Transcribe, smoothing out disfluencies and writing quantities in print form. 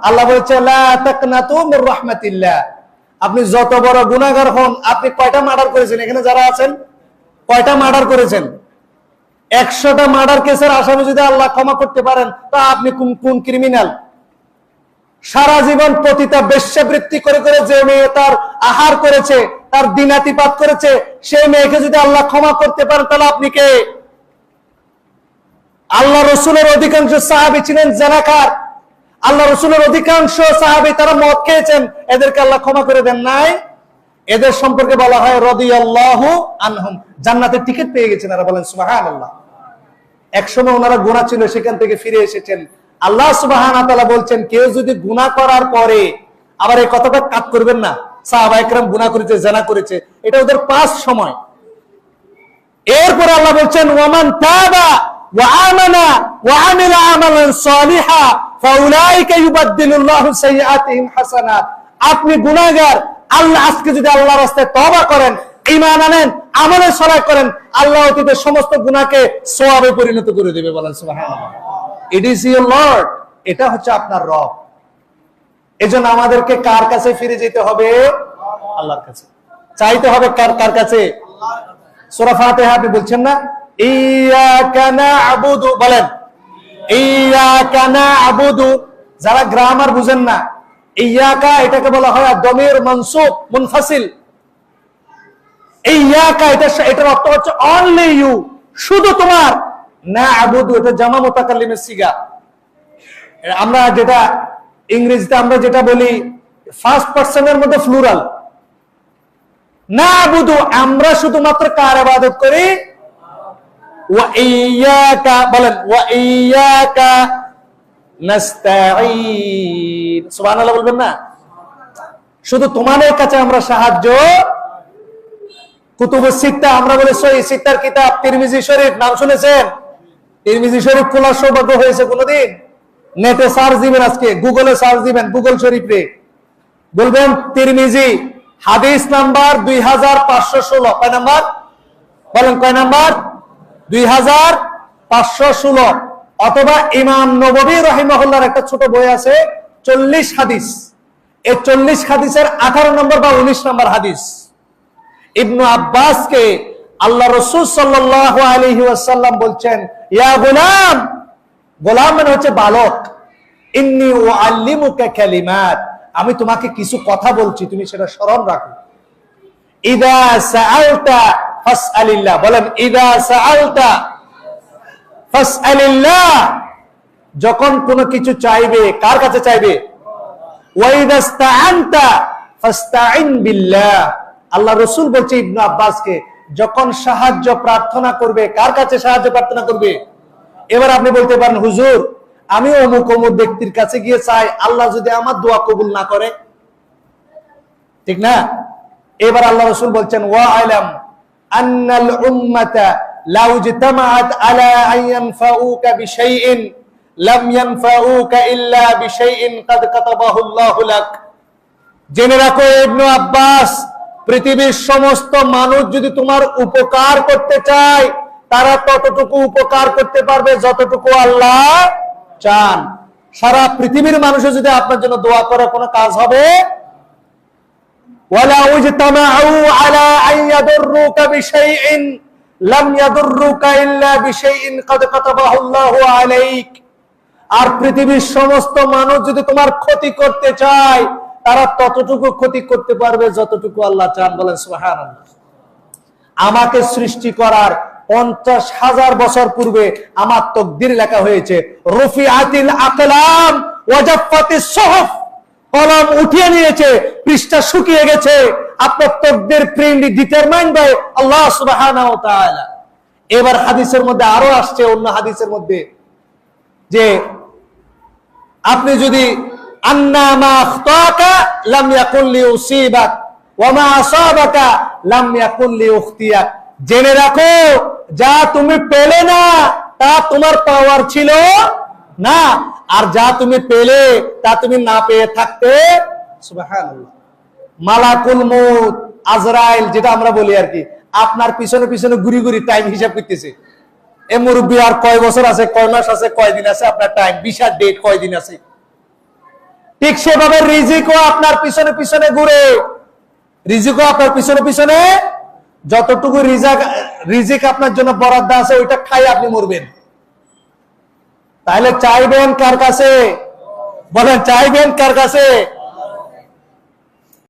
আল্লাহ বলছে লা তাকনাতু মির রাহমাতিল্লাহ। আপনি যত বড় গুনাহগার হন, আপনি কয়টা মার্ডার করেছেন এখানে যারা আছেন? কয়টা মার্ডার করেছেন? 100টা মার্ডার কেসের আসামি যদি আল্লাহ ক্ষমা করতে পারেন, তা আপনি কোন ক্রিমিনাল? সারা জীবন পতিতা বেশ্যাবৃত্তি করে করে যে মেয়ে তার আহার করেছে, তার দিনাতিপাত করেছে, সেই মেয়েকে যদি আল্লাহ ক্ষমা করতে পারেন, তাহলে আপনি কে? আল্লাহ রসুলের অধিকাংশ সাহাবী ছিলেন জানাকার। আল্লাহ রসুলের অধিকাংশ সাহাবী তারা মদ খেয়েছেন, এদেরকে আল্লাহ ক্ষমা করে দেন নাই। এদের সম্পর্কে বলা হয় রাদিয়াল্লাহু আনহুম, জান্নাতের টিকিট পেয়ে গেছেন। আর বলেন সুবহানাল্লাহ। একসময় ওনারা গুনাহ ছিল, সেখান থেকে ফিরে এসেছেন। আল্লাহ সুবহানাহু ওয়া তাআলা বলছেন, কেউ যদি গুনাহ করার পরে, আবার এই কথাটা কাট করবেন না, সাহাবায়ে কেরাম গুনাহ করেছে, জিনা করেছে, এটা ওদের পাস সময়। এরপর আল্লাহ বলছেন ওয়ামান তাবা ওয়া আমানা ওয়া আমিলা আমালান সালিহা ফাউলাইকা ইউবাদদিলুল্লাহু সাইয়্যাতিহিম হাসানাত। আপনি গুনাহগার, আল্লাহ আজকে যদি আল্লাহর রাস্তায় তওবা করেন, ঈমান আনেন, আমলে সালেহ করেন, আল্লাহ অতীতের সমস্ত গুনাহকে সওয়াবে পরিণত করে দেবে। বলেন সুবহানাল্লাহ। ইট ইজ ইওর লর্ড, এটা হচ্ছে আপনার রব। এজন্য আমাদেরকে কার কাছে ফিরে যেতে হবে? আল্লাহর কাছে। চাইতে হবে কার কাছে? সূরা ফাতিহা আপনি বলছেন না, ইয়াকা না'বুদু, বলেন ইয়াকা না'বুদু। যারা গ্রামার বুঝেন না, ইয়াকা এটাকে বলা হয় দমির মানসুব মুনফাসিল। ইয়াকা এটার অর্থ হচ্ছে অনলি ইউ, শুধু তোমার। না'বুদু এটা জামা মুতাকাল্লিমের সিগা। আমরা যেটা ইংরেজিতে আমরা যেটা বলি ফার্স্ট পারসনের মধ্যে প্লুরাল। না'বুদু আমরা শুধুমাত্র কার ইবাদত করি? ওয়া ইয়াকা, বলেন ওয়া ইয়াকা নাস্তাঈন। সুবহানাল্লাহ বলবেন না? শুধু তোমাদের কাছে আমরা সাহায্য। কুতুবুস সিত্তা আমরা বলি সহিহ সিত্তার কিতাব তিরমিজি শরীফ, নাম শুনেছেন? তিরমিজি শরীফ খোলার সৌভাগ্য হয়েছে কোনদিন? নেটে সার্চ দিবেন, আজকে গুগলে সার্চ দিবেন, গুগল শরীফে বলবেন তিরমিজি, হাদিস নাম্বার 2516। কয় নাম্বার? বলেন কয় নাম্বার? 2516। অথবা ইমাম নববী রাহিমাহুল্লাহর একটা ছোট বই আছে 40 হাদিস। এই 40 হাদিসের 18 নম্বর বা 19 নম্বর হাদিস, ইবনু আব্বাসকে আল্লাহ রাসূল সাল্লাল্লাহু আলাইহি ওয়াসাল্লাম বলছেন, ইয়া গোলাম, গোলাম মানে হচ্ছে বালক, ইন্নী উআল্লিমুকা কালিমাত, আমি তোমাকে কিছু কথা বলছি, তুমি সেটা স্মরণ রাখো। ইযা সাআলতা ফাসআলিল্লাহ, বলেন ইযা সাআলতা ফাসআলিল্লাহ, যখন কোনো কিছু চাইবে কার কাছে চাইবে? ওয়া ইযা ইসতাআনতা ফাসতাইন বিল্লাহ। আল্লাহ রাসূল বলছে ইবনে আব্বাসকে, যখন সাহায্য প্রার্থনা করবে কার কাছে সাহায্য প্রার্থনা করবে? এবার আপনি বলতে পারেন, হুজুর আমি অমুক অমুক ব্যক্তির কাছে গিয়ে চাই, আল্লাহ যদি আমার দোয়া কবুল না করে, ঠিক না? এবার আল্লাহ রাসূল বলছেন, ওয়া আলাম আন্নাল উম্মাতা লাউ ইজতামাআত আলা আন ইয়ানফাউকা বিশাইইন লাম ইয়ানফাউকা ইল্লা বিশাইইন কাদ কাতাবাহু আল্লাহু লাক। জেনে রাখো ইবনে আব্বাস, পৃথিবীর সমস্ত মানুষ যদি তোমার উপকার করতে চায়, তারা ততটুকু উপকার করতে পারবে যতটুকু আল্লাহ চান। সারা পৃথিবীর মানুষও যদি আপনার জন্য দোয়া করে, কোনো কাজ হবে? ওয়ালা উজতামাউ আলা আন ইয়াদুররুকা বিশাইইন লাম ইয়াদুররুকা ইল্লা বিশাইইন কাদ কাতাবাহু আল্লাহু আলাইক। আর পৃথিবীর সমস্ত মানুষ যদি তোমার ক্ষতি করতে চায়, তারা ততটুকু ক্ষতি করতে পারবে যতটুকু আল্লাহ চান। বলেন সুবহানাল্লাহ। আমাকে সৃষ্টি করার 50,000 বছর পূর্বে আমার তাকদীর লেখা হয়েছে। রুফিআতিল আকলাম ওয়া জাফফাতিস সুহুফ, কলম উঠিয়ে নিয়েছে, পৃষ্ঠা শুকিয়ে গেছে। আপনার তাকদীর প্রিন্ট ডিটারমাইন্ড বাই আল্লাহ সুবহানাহু ওয়া তাআলা। এবার হাদিসের মধ্যে আরো আসছে, অন্য হাদিসের মধ্যে, যে আপনি যদি আন্না মা আখতাকা লাম ইয়াকুন লিউসিবাক ওয়া মা আসাবাকা লাম ইয়াকুন লিউখতিয়াক। জেনে রাখো, যা তুমি পেলে না তা তোমার পাওয়ার ছিল না, আর যা তুমি পেলে তা তুমি না পেয়ে থাকতে। সুবহানাল্লাহ। মালাকুল মউত আজরাইল, যেটা আমরা বলি আর কি, আপনার পিছনে পিছনে ঘুরি ঘুরি টাইম হিসাব করতেছে। এ মুরব্বী আর কয় বছর আছে, কয় মাস আছে, কয় দিন আছে, আপনার টাইম ভিসার ডেট কয় দিন আছে। ঠিক সেভাবে রিজিকও আপনার পিছনে পিছনে ঘুরে, রিজিকও আপনার পিছনে পিছনে, যতটুকু রিজিক আপনার জন্য বরাদ্দ আছে ওইটা খাই আপনি মরবেন। তাহলে চাইবেন কার কাছে? বলেন চাইবেন কার কাছে?